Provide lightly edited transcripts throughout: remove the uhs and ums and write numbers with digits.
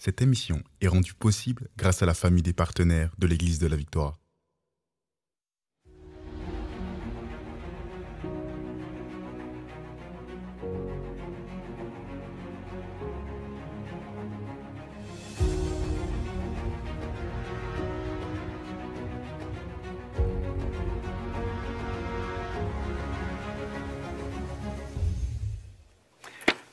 Cette émission est rendue possible grâce à la famille des partenaires de l'Église de la Victoire.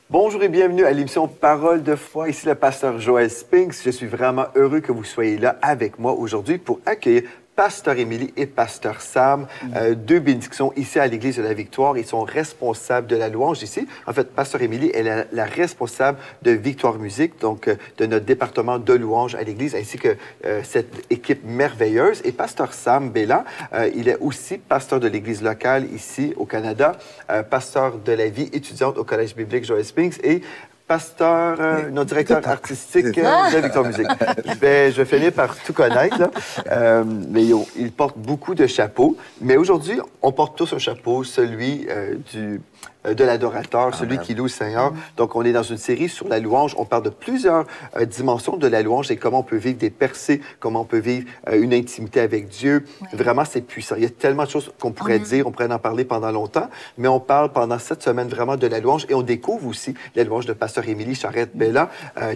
Bonjour et bienvenue à l'émission Parole de foi. Ici le pasteur Joël Spinks. Je suis vraiment heureux que vous soyez là avec moi aujourd'hui pour accueillir Pasteur Émilie et Pasteur Sam, deux bénédictions ici à l'Église de la Victoire. Ils sont responsables de la louange ici. En fait, Pasteur Émilie est la responsable de Victoire Musique, donc de notre département de louange à l'Église, ainsi que cette équipe merveilleuse. Et Pasteur Sam Bélan, il est aussi pasteur de l'Église locale ici au Canada, pasteur de la vie étudiante au Collège biblique Joël Spinks et pasteur, notre directeur artistique de Victoire Musique. Je vais finir par tout connaître, là. Mais il porte beaucoup de chapeaux. Mais aujourd'hui, on porte tous un chapeau, celui de l'adorateur, celui qui loue le Seigneur. Donc, on est dans une série sur la louange. On parle de plusieurs dimensions de la louange et comment on peut vivre des percées, comment on peut vivre une intimité avec Dieu. Vraiment, c'est puissant. Il y a tellement de choses qu'on pourrait dire, on pourrait en parler pendant longtemps, mais on parle pendant cette semaine vraiment de la louange et on découvre aussi la louange de Pasteur Émilie Charette-Bélan,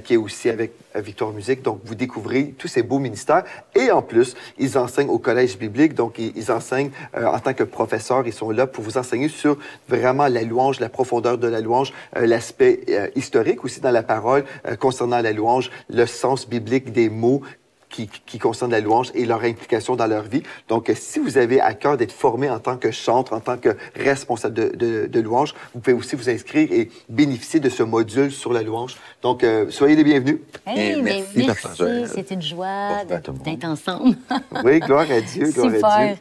qui est aussi avec Victoire Musique. Donc, vous découvrez tous ces beaux ministères. Et en plus, ils enseignent au Collège biblique. Donc, ils enseignent en tant que professeurs. Ils sont là pour vous enseigner sur vraiment la louange, la profondeur de la louange, l'aspect historique aussi dans la parole concernant la louange, le sens biblique des mots qui concernent la louange et leur implication dans leur vie. Donc, si vous avez à cœur d'être formé en tant que chantre, en tant que responsable de louange, vous pouvez aussi vous inscrire et bénéficier de ce module sur la louange. Donc, soyez les bienvenus. Hey, merci. C'est une joie d'être ensemble. Oui, gloire à Dieu, gloire à Dieu.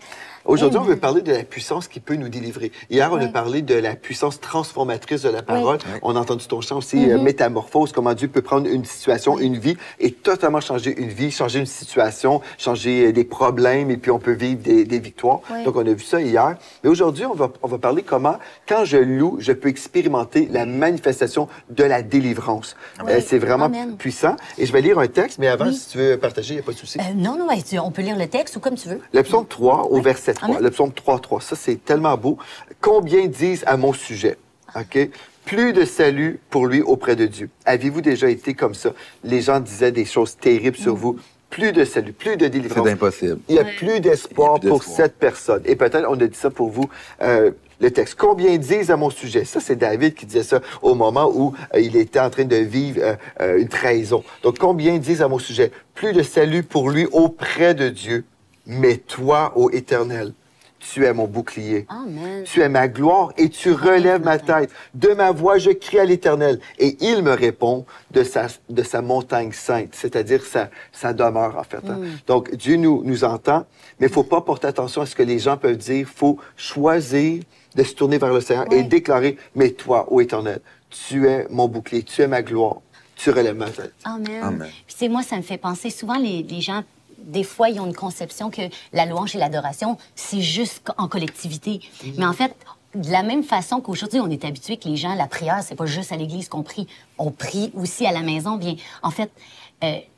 Aujourd'hui, on veut Oui. parler de la puissance qui peut nous délivrer. Hier, on a parlé de la puissance transformatrice de la parole. On a entendu ton chant aussi, métamorphose, comment Dieu peut prendre une situation, une vie, et totalement changer une vie, changer une situation, changer des problèmes, et puis on peut vivre des victoires. Donc, on a vu ça hier. Mais aujourd'hui, on va parler comment, quand je loue, je peux expérimenter la manifestation de la délivrance. C'est vraiment puissant. Et je vais lire un texte, mais avant, si tu veux partager, il n'y a pas de souci. Non, on peut lire le texte ou comme tu veux. Le psaume 3 au verset 3. Le psaume 3.3. Ça, c'est tellement beau. Combien disent à mon sujet? OK? Plus de salut pour lui auprès de Dieu. Avez-vous déjà été comme ça? Les gens disaient des choses terribles sur vous. Plus de salut, plus de délivrance. C'est impossible. Il n'y a plus d'espoir pour cette personne. Et peut-être on a dit ça pour vous. Le texte. Combien disent à mon sujet? Ça, c'est David qui disait ça au moment où il était en train de vivre une trahison. Donc, combien disent à mon sujet? Plus de salut pour lui auprès de Dieu. Mais toi, ô Éternel, tu es mon bouclier. Amen. Tu es ma gloire et tu relèves ma tête. De ma voix, je crie à l'Éternel. Et il me répond de sa montagne sainte, c'est-à-dire sa demeure, en fait. Donc, Dieu nous entend, mais il ne faut pas porter attention à ce que les gens peuvent dire. Il faut choisir de se tourner vers le Seigneur et déclarer, mais toi, ô Éternel, tu es mon bouclier, tu es ma gloire, tu relèves ma tête. Amen. Amen. Puis, tu sais, moi, ça me fait penser, souvent, les gens, des fois, ils ont une conception que la louange et l'adoration, c'est juste en collectivité. Mais en fait, de la même façon qu'aujourd'hui, on est habitué que les gens, la prière, c'est pas juste à l'église qu'on prie. On prie aussi à la maison. Bien, en fait,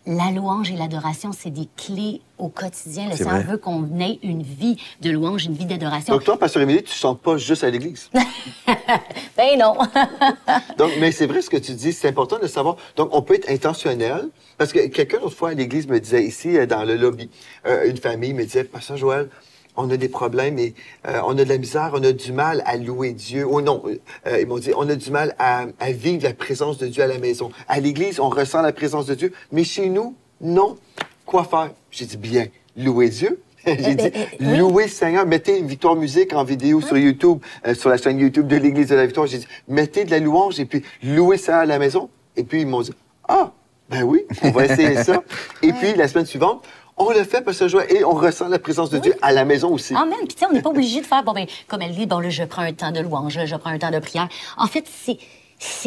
la louange et l'adoration, c'est des clés au quotidien. Le Seigneur veut qu'on ait une vie de louange, une vie d'adoration. Donc, toi, Pasteur Émilie, tu ne chantes pas juste à l'église. Ben non. Donc, mais c'est vrai ce que tu dis, c'est important de savoir. Donc, on peut être intentionnel, parce que quelqu'un l'autre fois à l'église me disait, ici, dans le lobby, une famille me disait, Pasteur Joël, on a des problèmes et on a de la misère, on a du mal à louer Dieu. Oh non, ils m'ont dit, on a du mal à vivre la présence de Dieu à la maison. À l'église, on ressent la présence de Dieu, mais chez nous, non. Quoi faire? J'ai dit, bien, louer Dieu. J'ai dit, louez le Seigneur, mettez Victoire Musique en vidéo sur YouTube, sur la chaîne YouTube de l'Église de la Victoire. J'ai dit, mettez de la louange et puis louez le Seigneur à la maison. Et puis, ils m'ont dit, ah, ben oui, on va essayer ça. Et puis, la semaine suivante, on le fait, Pasteur Joël, et on ressent la présence de Dieu à la maison aussi. Amen. Puis, tu sais, on n'est pas obligé de faire, bon, ben, comme elle dit, bon, là, je prends un temps de louange, là, je prends un temps de prière. En fait,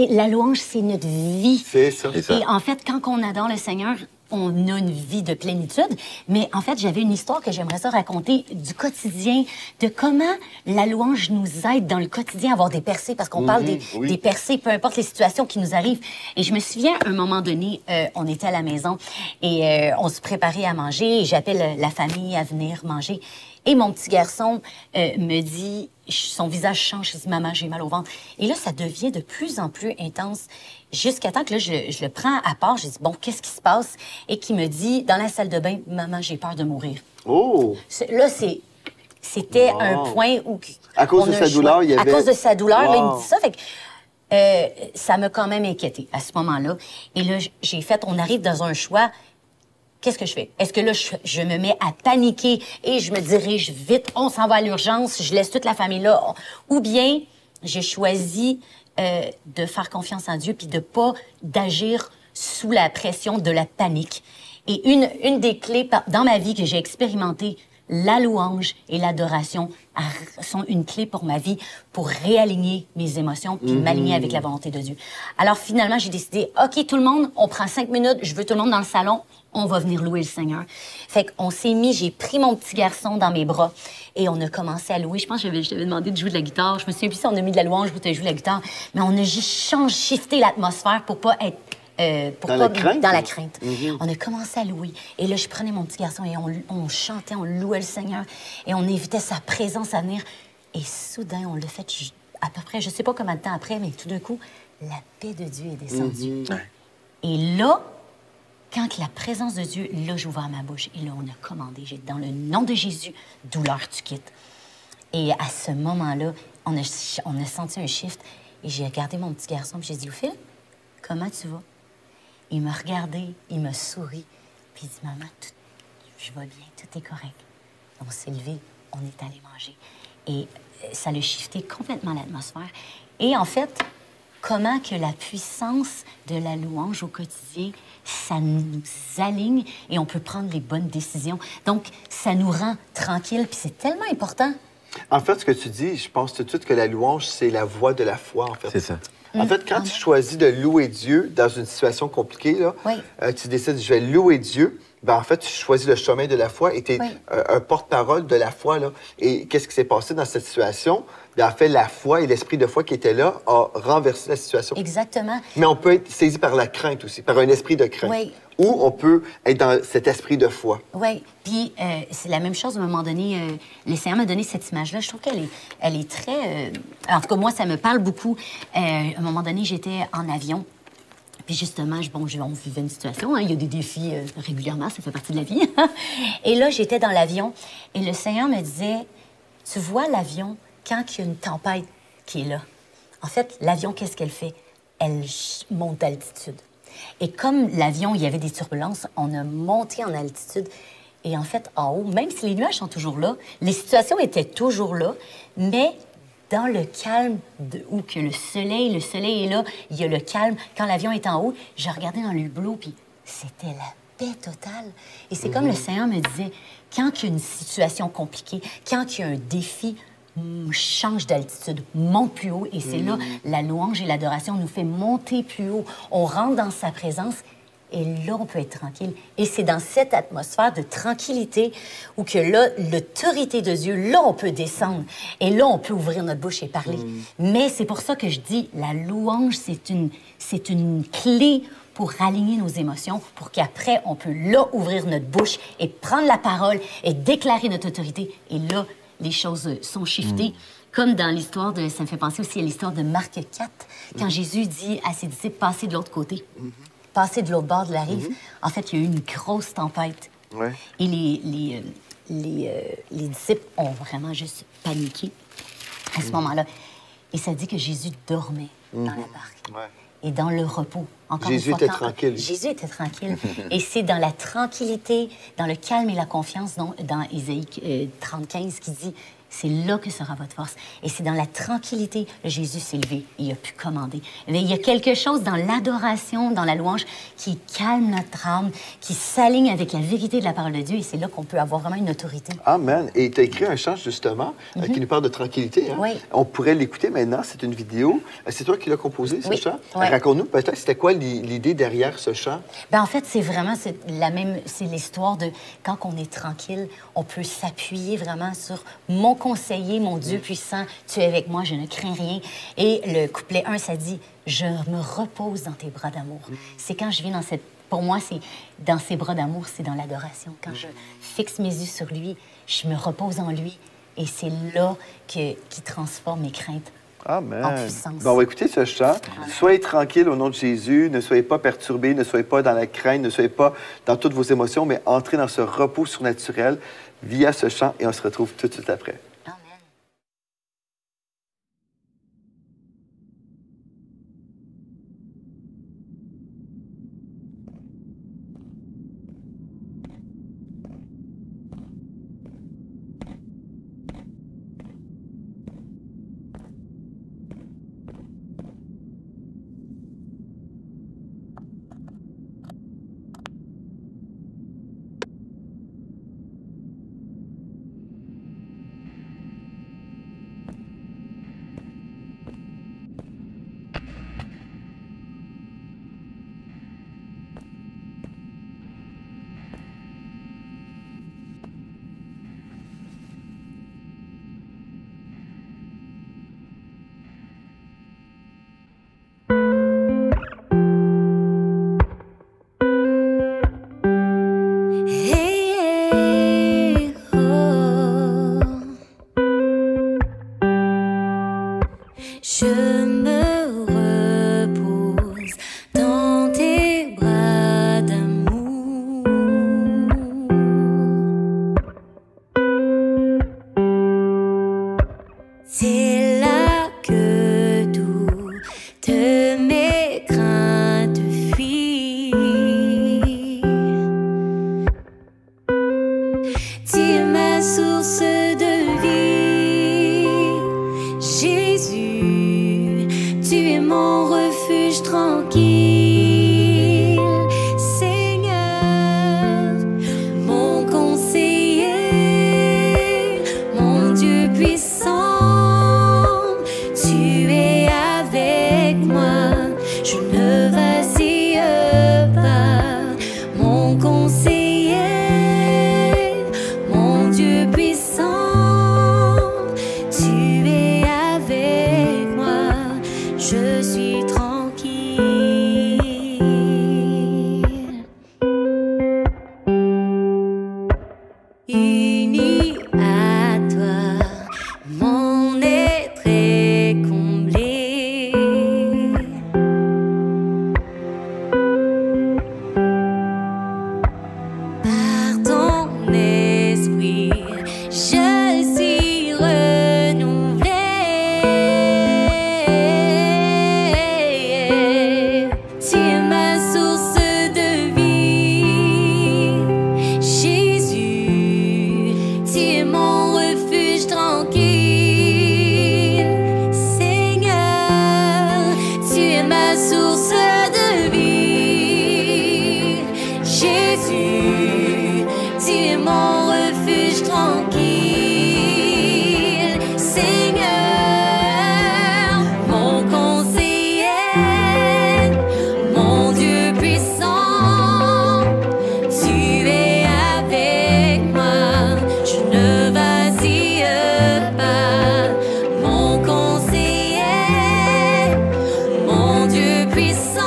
la louange, c'est notre vie. C'est ça. Et en fait, quand on adore le Seigneur, on a une vie de plénitude. Mais en fait, j'avais une histoire que j'aimerais ça raconter du quotidien, de comment la louange nous aide dans le quotidien à avoir des percées, parce qu'on parle des percées, peu importe les situations qui nous arrivent. Et je me souviens, à un moment donné, on était à la maison et on se préparait à manger et j'appelle la famille à venir manger. Et mon petit garçon me dit, son visage change, il dit « Maman, j'ai mal au ventre ». Et là, ça devient de plus en plus intense, jusqu'à temps que là, je le prends à part. Je dis « Bon, qu'est-ce qui se passe? » Et qui me dit, dans la salle de bain, « Maman, j'ai peur de mourir. » Oh! Là, c'était un point où... À cause de sa douleur, il y avait... À cause de sa douleur, là, il me dit ça. Fait que, ça m'a quand même inquiétée à ce moment-là. Et là, on arrive dans un choix... Qu'est-ce que je fais? Est-ce que là, je me mets à paniquer et je me dirige vite, on s'en va à l'urgence, je laisse toute la famille là? Ou bien, j'ai choisi de faire confiance en Dieu puis de pas d'agir sous la pression de la panique. Et une des clés dans ma vie que j'ai expérimentée, la louange et l'adoration sont une clé pour ma vie, pour réaligner mes émotions puis m'aligner avec la volonté de Dieu. Alors finalement, j'ai décidé, OK, tout le monde, on prend 5 minutes, je veux tout le monde dans le salon, on va venir louer le Seigneur. Fait qu'on s'est mis, j'ai pris mon petit garçon dans mes bras et on a commencé à louer. Je pense que je t'avais demandé de jouer de la guitare. Je me souviens plus si on a mis de la louange ou tu as joué de la guitare, mais on a juste shifté l'atmosphère pour pas être dans la crainte. On a commencé à louer. Et là, je prenais mon petit garçon et on chantait, on louait le Seigneur. Et on invitait sa présence à venir. Et soudain, on l'a fait à peu près, je sais pas combien de temps après, mais tout d'un coup, la paix de Dieu est descendue. Et là, quand la présence de Dieu, là, j'ai ouvert ma bouche. Et là, on a commandé. J'ai dit, dans le nom de Jésus, douleur, tu quittes. Et à ce moment-là, on a senti un shift. Et j'ai regardé mon petit garçon et j'ai dit, Phil, comment tu vas? Il m'a regardé, il m'a souri, puis il dit « Maman, je vais bien, tout est correct. » On s'est levé, on est allé manger. Et ça a shifté complètement l'atmosphère. Et en fait, comment que la puissance de la louange au quotidien, ça nous aligne et on peut prendre les bonnes décisions. Donc, ça nous rend tranquille, puis c'est tellement important. En fait, ce que tu dis, je pense tout de suite que la louange, c'est la voix de la foi, en fait. C'est ça. En fait, quand tu choisis de louer Dieu dans une situation compliquée, là, tu décides, je vais louer Dieu, ben en fait, tu choisis le chemin de la foi et tu es un porte-parole de la foi. Là. Et qu'est-ce qui s'est passé dans cette situation? Bien, en fait, la foi et l'esprit de foi qui était là a renversé la situation. Exactement. Mais on peut être saisi par la crainte aussi, par un esprit de crainte. Oui. Ou on peut être dans cet esprit de foi. Oui. Puis, c'est la même chose, à un moment donné, le Seigneur m'a donné cette image-là. Je trouve elle est très... En tout cas, moi, ça me parle beaucoup. À un moment donné, j'étais en avion. Puis justement, on vivait une situation. Hein, il y a des défis régulièrement, ça fait partie de la vie. Et là, j'étais dans l'avion et le Seigneur me disait, tu vois l'avion, quand il y a une tempête qui est là, en fait, l'avion, qu'est-ce qu'elle fait? Elle monte d'altitude. Et comme l'avion, il y avait des turbulences, on a monté en altitude. Et en fait, en haut, même si les nuages sont toujours là, les situations étaient toujours là, mais dans le calme où que le soleil est là, il y a le calme. Quand l'avion est en haut, je regardais dans le hublot, puis c'était la paix totale. Et c'est comme le Seigneur me disait, quand il y a une situation compliquée, quand il y a un défi, change d'altitude, monte plus haut. Et c'est là, la louange et l'adoration nous fait monter plus haut. On rentre dans sa présence et là, on peut être tranquille. Et c'est dans cette atmosphère de tranquillité où que là, l'autorité de Dieu, là, on peut descendre. Et là, on peut ouvrir notre bouche et parler. Mais c'est pour ça que je dis, la louange, c'est une clé pour aligner nos émotions, pour qu'après, on peut là ouvrir notre bouche et prendre la parole et déclarer notre autorité. Et là, les choses sont shiftées. Comme dans l'histoire de... Ça me fait penser aussi à l'histoire de Marc 4, quand Jésus dit à ses disciples, passez de l'autre côté. Passer de l'autre bord de la rive. En fait, il y a eu une grosse tempête. Et les disciples ont vraiment juste paniqué à ce moment-là. Et ça dit que Jésus dormait dans la barque. Et dans le repos. Encore Jésus une fois, était tranquille. Jésus était tranquille. Et c'est dans la tranquillité, dans le calme et la confiance, dans Ésaïe 35, qui dit c'est là que sera votre force. Et c'est dans la tranquillité. Jésus s'est levé, il a pu commander. Il y a quelque chose dans l'adoration, dans la louange, qui calme notre âme, qui s'aligne avec la vérité de la parole de Dieu. Et c'est là qu'on peut avoir vraiment une autorité. Amen. Et tu as écrit un chant, justement, qui nous parle de tranquillité. Hein? Oui. On pourrait l'écouter maintenant. C'est une vidéo. C'est toi qui l'as composé, ce chant? Oui. Raconte-nous peut-être, c'était quoi l'idée derrière ce chant? Ben, en fait, c'est vraiment c'est l'histoire de quand on est tranquille, on peut s'appuyer vraiment sur mon conseiller, mon Dieu puissant, tu es avec moi, je ne crains rien. Et le couplet 1, ça dit, je me repose dans tes bras d'amour. C'est quand je viens dans cette... Pour moi, c'est dans ses bras d'amour, c'est dans l'adoration. Quand je fixe mes yeux sur lui, je me repose en lui. Et c'est là qui transforme mes craintes. Amen. En puissance. Bon, on va écouter ce chant. Soyez tranquilles au nom de Jésus. Ne soyez pas perturbés, ne soyez pas dans la crainte, ne soyez pas dans toutes vos émotions, mais entrez dans ce repos surnaturel via ce chant et on se retrouve tout de suite après. Amen. Je me repose dans tes bras d'amour. C'est là que toutes mes craintes fuient. Tu es ma source de vie, Jésus. Tu es mon refuge tranquille, Seigneur, mon conseiller, mon Dieu puissant. Tu es avec moi, je ne vacille pas, mon conseiller, mon Dieu puissant. Tu es avec moi, je suis tranquille. Uni à toi, mon être est comblé. Par ton esprit, je suis renouvelée. Tu es ma source de vie, Jésus. Tu es mon refuge tranquille, Seigneur. Tu es ma source de vie, Jésus. Tu es mon refuge tranquille, Seigneur, mon conseiller, mon Dieu puissant. Tu es avec moi, je ne vacille pas, mon conseiller, mon Dieu puissant.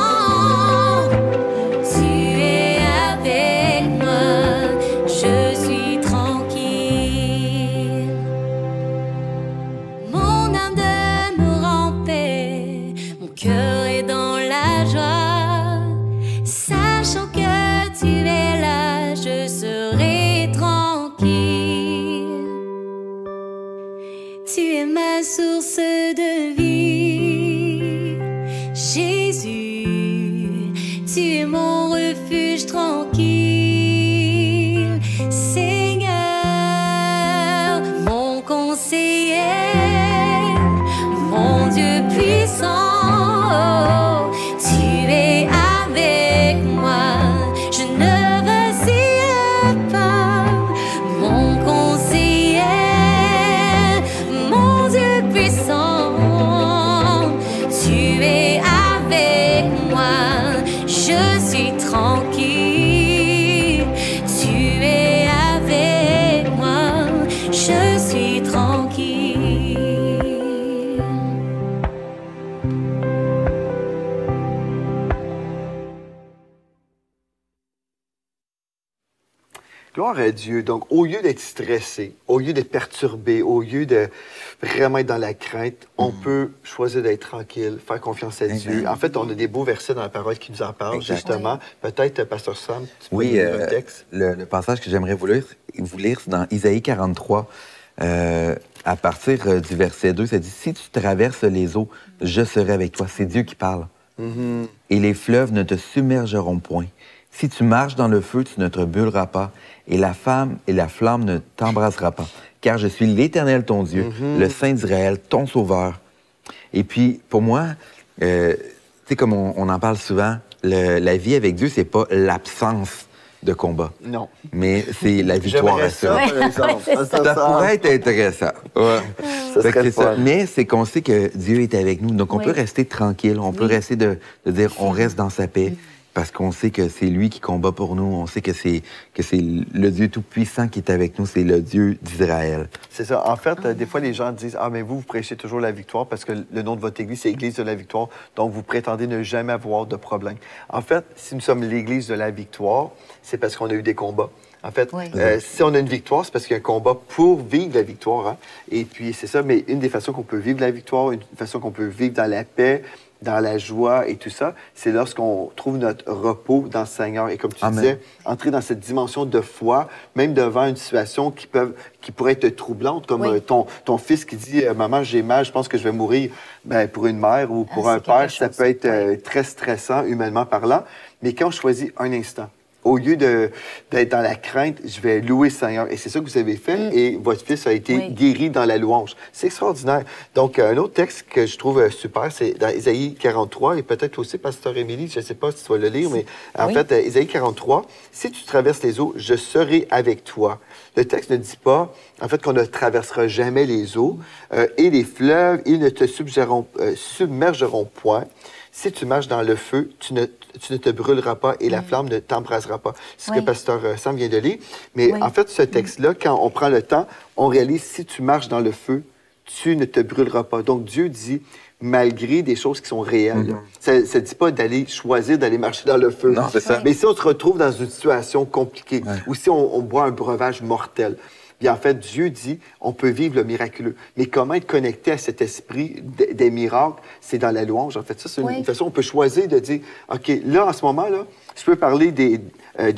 Tu es avec moi, je suis tranquille. Mon âme demeure en paix, mon cœur est dans la joie. Sachant que tu es là, je serai tranquille. Tu es ma source de vie, Jésus. Tu es mon refuge tranquille, Seigneur, mon conseiller. Gloire à Dieu. Donc, au lieu d'être stressé, au lieu d'être perturbé, au lieu de vraiment être dans la crainte, on peut choisir d'être tranquille, faire confiance à Dieu. En fait, on a des beaux versets dans la parole qui nous en parlent, justement. Peut-être, Pasteur Sam, tu peux lire le texte? Le passage que j'aimerais vous lire, c'est dans Isaïe 43. À partir du verset 2, ça dit « Si tu traverses les eaux, je serai avec toi. » C'est Dieu qui parle. Et les fleuves ne te submergeront point. Si tu marches dans le feu, tu ne te brûleras pas, et la flamme ne t'embrasera pas. Car je suis l'Éternel, ton Dieu, le Saint d'Israël, ton Sauveur. Et puis, pour moi, tu sais, comme on en parle souvent, la vie avec Dieu, c'est pas l'absence de combat. Non. Mais c'est la victoire à ça. Ça pourrait être intéressant. Ouais. Ça serait ça. Mais c'est qu'on sait que Dieu est avec nous. Donc, on peut rester tranquille. On peut rester de dire, on reste dans sa paix. Parce qu'on sait que c'est lui qui combat pour nous. On sait que c'est le Dieu Tout-Puissant qui est avec nous. C'est le Dieu d'Israël. C'est ça. En fait, des fois, les gens disent « Ah, mais vous prêchez toujours la victoire parce que le nom de votre Église, c'est Église de la victoire. Donc, vous prétendez ne jamais avoir de problème. » En fait, si nous sommes l'Église de la victoire, c'est parce qu'on a eu des combats. En fait, si on a une victoire, c'est parce qu'il y a un combat pour vivre la victoire. Hein? Et puis, c'est ça. Mais une des façons qu'on peut vivre la victoire, une façon qu'on peut vivre dans la paix, dans la joie et tout ça, c'est lorsqu'on trouve notre repos dans le Seigneur. Et comme tu disais, entrer dans cette dimension de foi, même devant une situation qui pourrait être troublante, comme ton fils qui dit « Maman, j'ai mal, je pense que je vais mourir. » Ben, pour une mère ou pour un père, ça peut être très stressant, humainement parlant. Mais quand on choisit un instant, au lieu d'être dans la crainte, je vais louer le Seigneur. Et c'est ça que vous avez fait. Et votre fils a été guéri dans la louange. C'est extraordinaire. Donc, un autre texte que je trouve super, c'est dans Isaïe 43. Et peut-être aussi, Pasteur Émilie, je ne sais pas si tu vas le lire, mais en fait, Isaïe 43, « Si tu traverses les eaux, je serai avec toi. » Le texte ne dit pas, en fait, qu'on ne traversera jamais les eaux. Et les fleuves, ils ne te submergeront point. Si tu marches dans le feu, tu ne te brûleras pas et la flamme ne t'embrasera pas. C'est ce que Pasteur Sam vient de lire. Mais en fait, ce texte-là, quand on prend le temps, on réalise, si tu marches dans le feu, tu ne te brûleras pas. Donc, Dieu dit, malgré des choses qui sont réelles. Ça ne dit pas d'aller choisir d'aller marcher dans le feu. Non, c'est ça. Mais si on se retrouve dans une situation compliquée, ou si on boit un breuvage mortel, bien, en fait, Dieu dit, on peut vivre le miraculeux. Mais comment être connecté à cet esprit des miracles, c'est dans la louange. En fait, ça, c'est une façon, on peut choisir de dire, OK, là, en ce moment-là, je peux parler des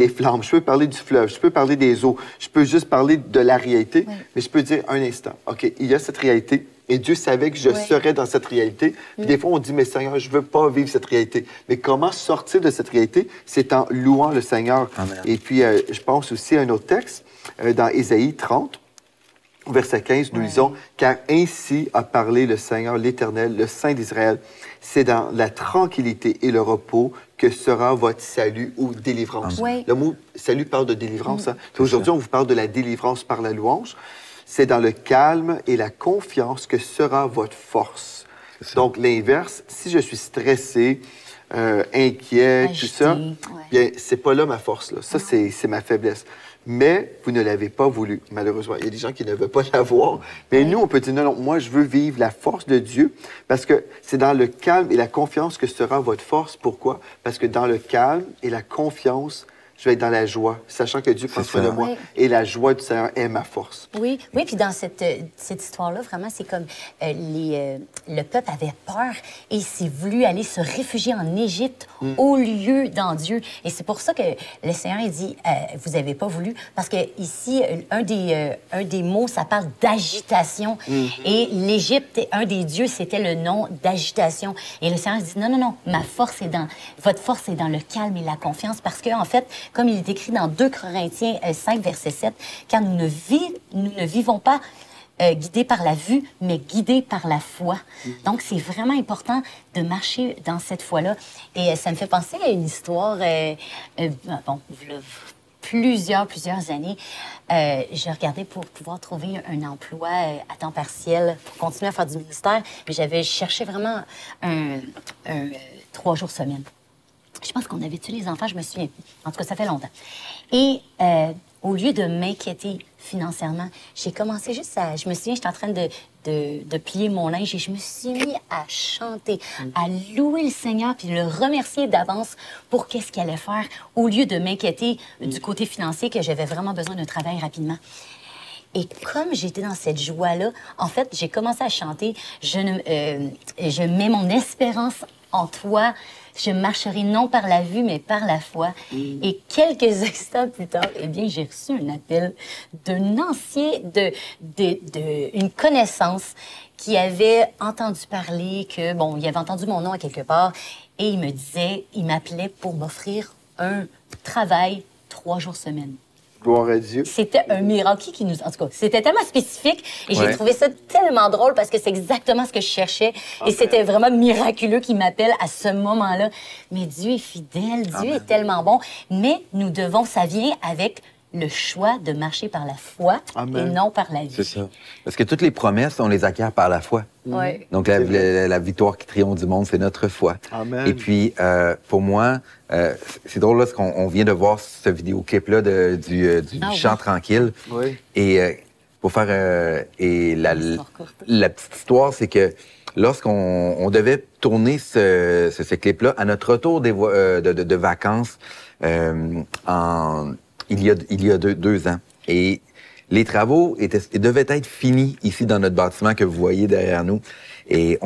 flammes, je peux parler du fleuve, je peux parler des eaux, je peux juste parler de la réalité, mais je peux dire un instant, OK, il y a cette réalité, et Dieu savait que je serais dans cette réalité. Puis des fois, on dit, mais Seigneur, je ne veux pas vivre cette réalité. Mais comment sortir de cette réalité? C'est en louant le Seigneur. Amen. Et puis, je pense aussi à un autre texte, dans Ésaïe 30, au verset 15, nous lisons « Car ainsi a parlé le Seigneur, l'Éternel, le Saint d'Israël. C'est dans la tranquillité et le repos que sera votre salut ou délivrance. » Le mot « salut » parle de délivrance. Hein? Aujourd'hui, on vous parle de la délivrance par la louange. C'est dans le calme et la confiance que sera votre force. Donc, l'inverse, si je suis stressé, inquiet, tout ça, bien, c'est pas là ma force. Là. Ça, c'est ma faiblesse. Mais vous ne l'avez pas voulu, malheureusement. Il y a des gens qui ne veulent pas l'avoir. Mais nous, on peut dire, non, non, moi, je veux vivre la force de Dieu parce que c'est dans le calme et la confiance que sera votre force. Pourquoi? Parce que dans le calme et la confiance, je vais être dans la joie, sachant que Dieu prend soin de moi. Et la joie du Seigneur est ma force. Oui, puis dans cette histoire-là, vraiment, c'est comme le peuple avait peur et s'est voulu aller se réfugier en Égypte au lieu dans Dieu. Et c'est pour ça que le Seigneur il dit, vous n'avez pas voulu, parce que ici, un des mots, ça parle d'agitation. Et l'Égypte, un des dieux, c'était le nom d'agitation. Et le Seigneur dit, non, non, non, votre force est dans le calme et la confiance, parce que en fait, comme il est écrit dans 2 Corinthiens 5, verset 7, car nous ne vivons pas guidés par la vue, mais guidés par la foi. Donc, c'est vraiment important de marcher dans cette foi-là. Et ça me fait penser à une histoire, plusieurs années. J'ai regardé pour pouvoir trouver un emploi à temps partiel pour continuer à faire du ministère, mais j'avais cherché vraiment un 3 jours semaine. Je pense qu'on avait tué les enfants, je me souviens plus. En tout cas, ça fait longtemps. Et au lieu de m'inquiéter financièrement, j'ai commencé juste à... Je me souviens, j'étais en train de de plier mon linge et je me suis mis à chanter, à louer le Seigneur puis le remercier d'avance pour qu'est-ce qu'il allait faire au lieu de m'inquiéter du côté financier que j'avais vraiment besoin d'un travail rapidement. Et comme j'étais dans cette joie-là, en fait, j'ai commencé à chanter « Je mets mon espérance en toi, je marcherai non par la vue, mais par la foi. » Et quelques instants plus tard, eh bien, j'ai reçu un appel d'un ancien, une connaissance qui avait entendu parler que, bon, il avait entendu mon nom à quelque part et il me disait, il m'appelait pour m'offrir un travail 3 jours semaine. Gloire à Dieu. C'était un miracle qui nous... En tout cas, c'était tellement spécifique et j'ai trouvé ça tellement drôle parce que c'est exactement ce que je cherchais. Et c'était vraiment miraculeux qu'il m'appelle à ce moment-là. Mais Dieu est fidèle, Dieu est tellement bon. Mais nous devons, ça vient avec le choix de marcher par la foi et non par la vie. C'est ça. Parce que toutes les promesses, on les acquiert par la foi. Ouais. Donc, la victoire qui triomphe du monde, c'est notre foi. Amen. Et puis, pour moi, c'est drôle, là, parce qu'on vient de voir ce vidéoclip-là du chant tranquille. Oui. Et pour faire... la petite histoire, c'est que lorsqu'on devait tourner ce clip-là, à notre retour de vacances, il y a 2 ans. Et les travaux devaient être finis ici dans notre bâtiment que vous voyez derrière nous. Et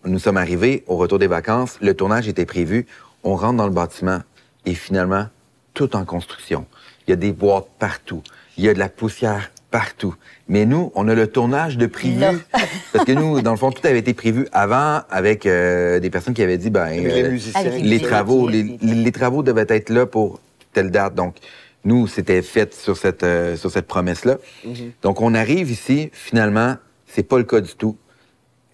nous sommes arrivés au retour des vacances. Le tournage était prévu. On rentre dans le bâtiment et finalement, tout en construction. Il y a des boîtes partout. Il y a de la poussière partout. Mais nous, on a le tournage de prévu. Parce que nous, dans le fond, tout avait été prévu avant avec des personnes qui avaient dit, les musiciens. Les travaux devaient être là pour telle date. Donc, nous, c'était fait sur cette promesse-là. Donc, on arrive ici, finalement, c'est pas le cas du tout.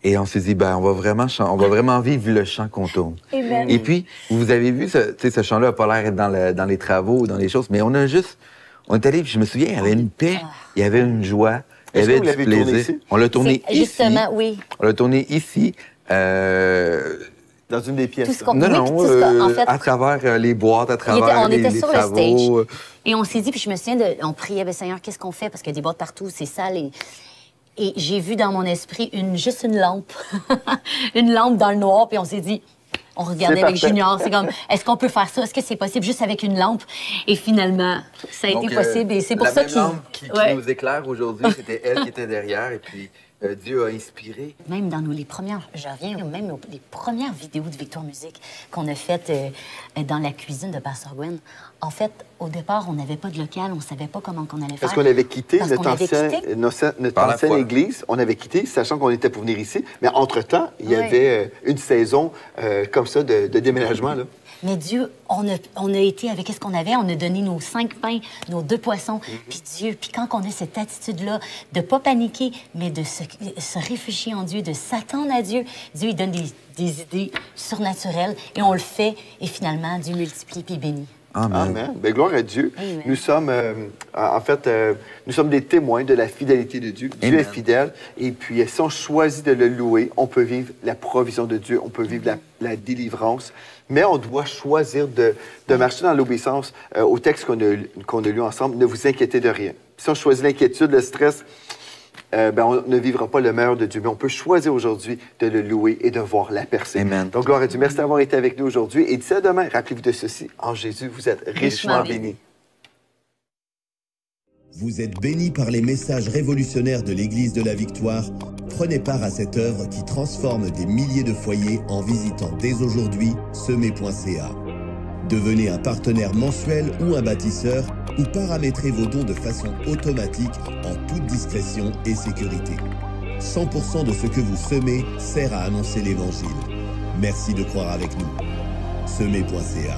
Et on s'est dit, on va vraiment vivre le chant qu'on tourne. Et puis, vous avez vu, ce chant-là n'a pas l'air d'être dans les travaux ou dans les choses, mais on est allé, je me souviens, il y avait une paix, il y avait une joie, il y avait du plaisir. On l'a tourné ici. Justement, oui. On l'a tourné ici. Dans une des pièces. En fait, à travers les boîtes, à travers les sur travaux. Le stage. Et on s'est dit, puis je me souviens, on priait, Seigneur, qu'est-ce qu'on fait? Parce qu'il y a des boîtes partout, c'est sale. Et j'ai vu dans mon esprit juste une lampe. Une lampe dans le noir, puis on s'est dit... On regardait avec Junior, c'est comme, est-ce qu'on peut faire ça? Est-ce que c'est possible juste avec une lampe? Et finalement, ça a été possible. Et c'est pour ça La lampe qui nous éclaire aujourd'hui, c'était elle qui était derrière. Et puis, Dieu a inspiré. Même dans les premières vidéos de Victoire Musique qu'on a faites dans la cuisine de Pasteur Gwen, en fait, au départ, on n'avait pas de local, on ne savait pas comment on allait faire. Parce qu'on avait quitté notre ancienne église, on avait quitté, sachant qu'on était pour venir ici. Mais entre-temps, il y avait une saison comme ça de déménagement, là. Mais Dieu, on a été avec ce qu'on avait, on a donné nos 5 pains, nos 2 poissons. Puis Dieu, puis quand on a cette attitude-là de ne pas paniquer, mais de se réfugier en Dieu, de s'attendre à Dieu, Dieu, il donne des idées surnaturelles et on le fait. Et finalement, Dieu multiplie puis bénit. Amen. Bien, gloire à Dieu. Amen. Nous sommes, nous sommes des témoins de la fidélité de Dieu. Amen. Dieu est fidèle. Et puis, si on choisit de le louer, on peut vivre la provision de Dieu, on peut vivre la délivrance. Mais on doit choisir de marcher dans l'obéissance au texte qu'on a lu ensemble. Ne vous inquiétez de rien. Si on choisit l'inquiétude, le stress, on ne vivra pas le meilleur de Dieu. Mais on peut choisir aujourd'hui de le louer et de voir la percée. Amen. Donc, gloire à Dieu. Merci d'avoir été avec nous aujourd'hui. Et d'ici à demain, rappelez-vous de ceci. En Jésus, vous êtes richement bénis. Vous êtes bénis par les messages révolutionnaires de l'Église de la Victoire. Prenez part à cette œuvre qui transforme des milliers de foyers en visitant dès aujourd'hui semer.ca. Devenez un partenaire mensuel ou un bâtisseur ou paramétrez vos dons de façon automatique en toute discrétion et sécurité. 100% de ce que vous semez sert à annoncer l'Évangile. Merci de croire avec nous. Semer.ca